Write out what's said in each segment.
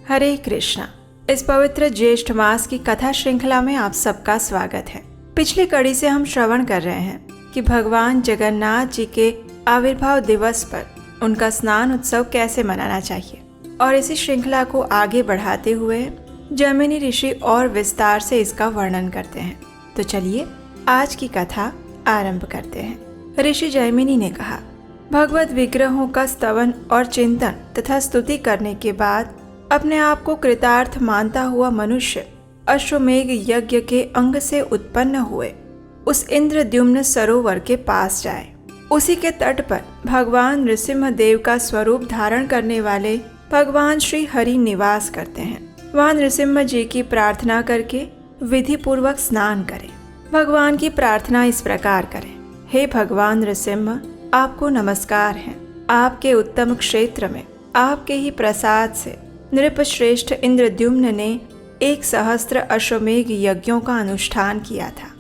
हरे कृष्णा। इस पवित्र ज्येष्ठ मास की कथा श्रृंखला में आप सबका स्वागत है। पिछली कड़ी से हम श्रवण कर रहे हैं कि भगवान जगन्नाथ जी के आविर्भाव दिवस पर उनका स्नान उत्सव कैसे मनाना चाहिए, और इसी श्रृंखला को आगे बढ़ाते हुए जैमिनी ऋषि और विस्तार से इसका वर्णन करते हैं। तो चलिए आज की कथा आरंभ करते हैं। ऋषि जैमिनी ने कहा, भगवत विग्रहों का स्तवन और चिंतन तथा स्तुति करने के बाद अपने आप को कृतार्थ मानता हुआ मनुष्य अश्वमेघ यज्ञ के अंग से उत्पन्न हुए उस इंद्रद्युम्न सरोवर के पास जाए। उसी के तट पर भगवान नृसिंह देव का स्वरूप धारण करने वाले भगवान श्री हरि निवास करते हैं। वहां नृसिंह जी की प्रार्थना करके विधि पूर्वक स्नान करें। भगवान की प्रार्थना इस प्रकार करें, हे भगवान नृसिंह, आपको नमस्कार है। आपके उत्तम क्षेत्र में आपके ही प्रसाद से नृपश्रेष्ठ इंद्रद्युम्न ने 1,000 अश्वमेघ यज्ञों का अनुष्ठान किया था।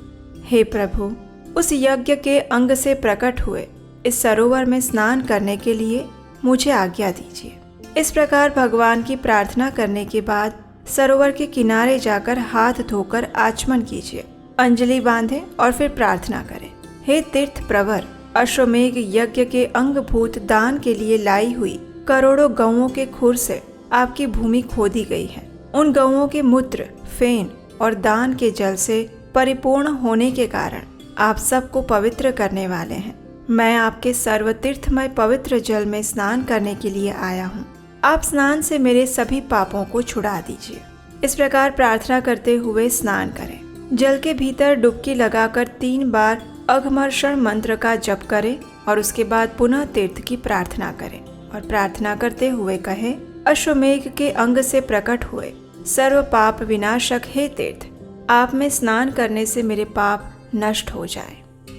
हे प्रभु, उस यज्ञ के अंग से प्रकट हुए इस सरोवर में स्नान करने के लिए मुझे आज्ञा दीजिए। इस प्रकार भगवान की प्रार्थना करने के बाद सरोवर के किनारे जाकर हाथ धोकर आचमन कीजिए, अंजलि बांधें और फिर प्रार्थना करें, हे तीर्थ प्रवर, अश्वमेघ यज्ञ के अंगभूत दान के लिए लाई हुई करोड़ों गौओं के खुर से आपकी भूमि खोदी गई है। उन गौओं के मूत्र, फेन और दान के जल से परिपूर्ण होने के कारण आप सबको पवित्र करने वाले हैं। मैं आपके सर्वतीर्थमय पवित्र जल में स्नान करने के लिए आया हूँ। आप स्नान से मेरे सभी पापों को छुड़ा दीजिए। इस प्रकार प्रार्थना करते हुए स्नान करें। जल के भीतर डुबकी लगाकर 3 बार अघमर्षण मंत्र का जप करें और उसके बाद पुनः तीर्थ की प्रार्थना करें और प्रार्थना करते हुए कहें, अश्वमेघ के अंग से प्रकट हुए सर्व पाप विनाशक हे तीर्थ, आप में स्नान करने से मेरे पाप नष्ट हो जाए।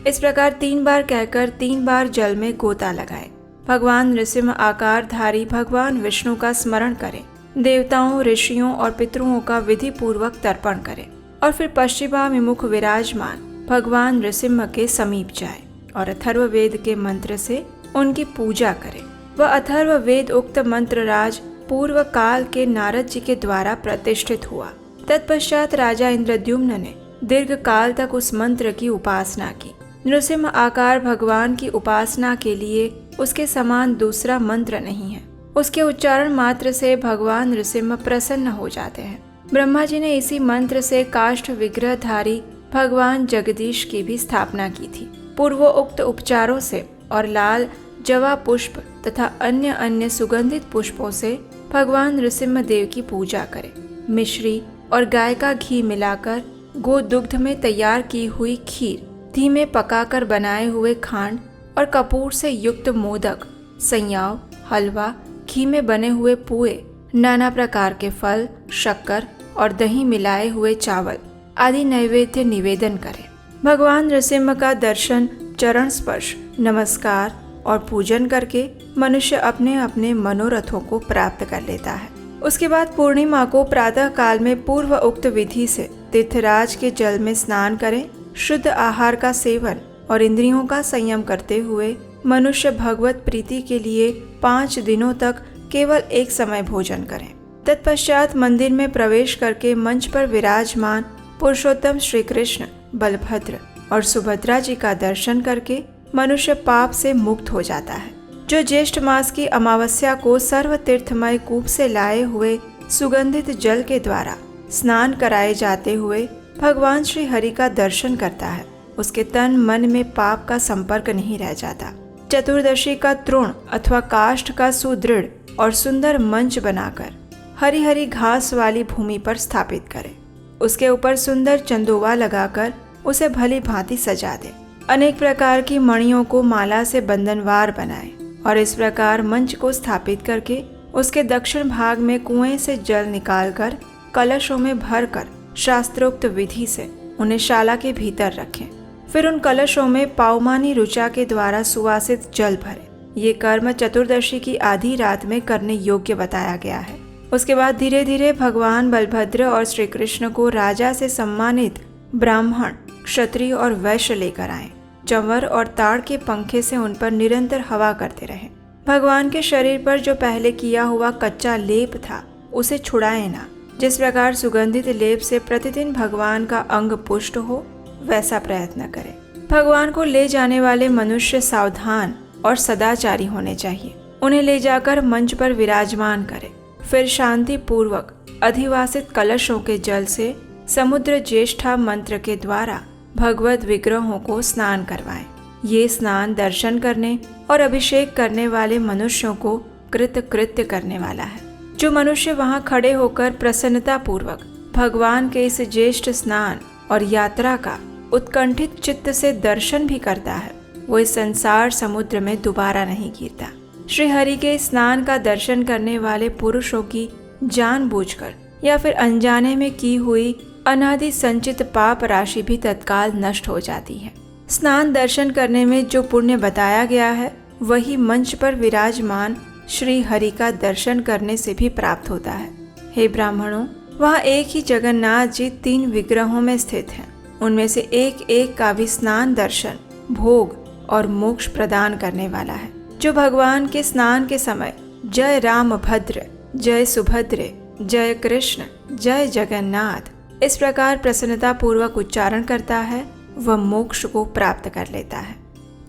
इस प्रकार 3 बार कहकर 3 बार जल में गोता लगाए। भगवान नृसिंह आकारधारी भगवान विष्णु का स्मरण करें। देवताओं, ऋषियों और पितरों का विधि पूर्वक तर्पण करें और फिर पश्चिमाभिमुख विराजमान भगवान नृसिंह के समीप जाए और अथर्ववेद के मंत्र से उनकी पूजा करें। वह अथर्ववेद उक्त मंत्र राज पूर्व काल के नारद जी के द्वारा प्रतिष्ठित हुआ। तत्पश्चात राजा इंद्रद्युम्न ने दीर्घ काल तक उस मंत्र की उपासना की। नृसिंह आकार भगवान की उपासना के लिए उसके समान दूसरा मंत्र नहीं है। उसके उच्चारण मात्र से भगवान नृसिंह प्रसन्न हो जाते हैं। ब्रह्मा जी ने इसी मंत्र से काष्ठ विग्रहधारी भगवान जगदीश की भी स्थापना की थी। पूर्वोक्त उपचारों से और लाल जवा पुष्प तथा अन्य सुगंधित पुष्पों से भगवान नृसिंह देव की पूजा करें। मिश्री और गाय का घी मिलाकर गो दुग्ध में तैयार की हुई खीर, धीमे पकाकर बनाए हुए खांड और कपूर से युक्त मोदक, सैयाव, हलवा, घी में बने हुए पुए, नाना प्रकार के फल, शक्कर और दही मिलाए हुए चावल आदि नैवेद्य निवेदन करें। भगवान नृसिंह का दर्शन, चरण स्पर्श, नमस्कार और पूजन करके मनुष्य अपने अपने मनोरथों को प्राप्त कर लेता है। उसके बाद पूर्णिमा को प्रातः काल में पूर्व उक्त विधि से तीर्थराज के जल में स्नान करें। शुद्ध आहार का सेवन और इंद्रियों का संयम करते हुए मनुष्य भगवत प्रीति के लिए 5 दिनों तक केवल एक समय भोजन करें। तत्पश्चात मंदिर में प्रवेश करके मंच पर विराजमान पुरुषोत्तम श्री कृष्ण, बलभद्र और सुभद्रा जी का दर्शन करके मनुष्य पाप से मुक्त हो जाता है। जो ज्येष्ठ मास की अमावस्या को सर्व तीर्थमय कूप से लाए हुए सुगंधित जल के द्वारा स्नान कराए जाते हुए भगवान श्री हरि का दर्शन करता है, उसके तन मन में पाप का संपर्क नहीं रह जाता। चतुर्दशी का तृण अथवा काष्ठ का सुदृढ़ और सुंदर मंच बनाकर हरी हरी घास वाली भूमि पर स्थापित करें। उसके ऊपर सुंदर चंदोवा लगाकर उसे भली भांति सजा दे। अनेक प्रकार की मणियों को माला से बंधनवार बनाए और इस प्रकार मंच को स्थापित करके उसके दक्षिण भाग में कुएं से जल निकालकर कलशों में भरकर शास्त्रोक्त विधि से उन्हें शाला के भीतर रखें। फिर उन कलशों में पावमानी रुचा के द्वारा सुवासित जल भरें। ये कर्म चतुर्दशी की आधी रात में करने योग्य बताया गया है। उसके बाद धीरे धीरे भगवान बलभद्र और श्री कृष्ण को राजा से सम्मानित ब्राह्मण, क्षत्रिय और वैश्य लेकर आए। चंवर और ताड़ के पंखे से उन पर निरंतर हवा करते रहे। भगवान के शरीर पर जो पहले किया हुआ कच्चा लेप था उसे छुड़ाए ना। जिस प्रकार सुगंधित लेप से प्रतिदिन भगवान का अंग पुष्ट हो, वैसा प्रयत्न करें। भगवान को ले जाने वाले मनुष्य सावधान और सदाचारी होने चाहिए। उन्हें ले जाकर मंच पर विराजमान करें, फिर शांति पूर्वक अधिवासित कलशों के जल से समुद्र ज्येष्ठा मंत्र के द्वारा भगवत विग्रहों को स्नान करवाएं। ये स्नान दर्शन करने और अभिषेक करने वाले मनुष्यों को कृतकृत्य करने वाला है। जो मनुष्य वहां खड़े होकर प्रसन्नता पूर्वक भगवान के इस ज्येष्ठ स्नान और यात्रा का उत्कंठित चित्त से दर्शन भी करता है, वो इस संसार समुद्र में दोबारा नहीं गिरता। श्री हरि के स्नान का दर्शन करने वाले पुरुषों की जानबूझकर या फिर अनजाने में की हुई अनादि संचित पाप राशि भी तत्काल नष्ट हो जाती है। स्नान दर्शन करने में जो पुण्य बताया गया है, वही मंच पर विराजमान श्री हरि का दर्शन करने से भी प्राप्त होता है। हे ब्राह्मणों, वहाँ एक ही जगन्नाथ जी 3 विग्रहों में स्थित हैं। उनमें से एक एक का भी स्नान दर्शन, भोग और मोक्ष प्रदान करने वाला है। जो भगवान के स्नान के समय जय राम भद्र, जय सुभद्रे, जय कृष्ण, जय जगन्नाथ इस प्रकार प्रसन्नता पूर्वक उच्चारण करता है, वह मोक्ष को प्राप्त कर लेता है।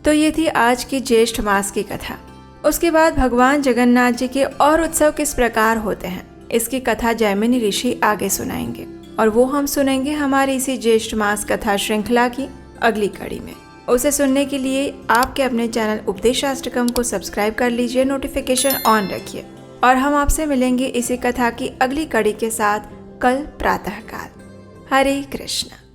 तो ये थी आज की ज्येष्ठ मास की कथा। उसके बाद भगवान जगन्नाथ जी के और उत्सव किस प्रकार होते हैं, इसकी कथा जैमिनी ऋषि आगे सुनाएंगे, और वो हम सुनेंगे हमारी इसी ज्येष्ठ मास कथा श्रृंखला की अगली कड़ी में। उसे सुनने के लिए आपके अपने चैनल उपदेशाष्टकम को सब्सक्राइब कर लीजिए, नोटिफिकेशन ऑन रखिए, और हम आपसे मिलेंगे इसी कथा की अगली कड़ी के साथ कल प्रातःकाल। हरे कृष्ण।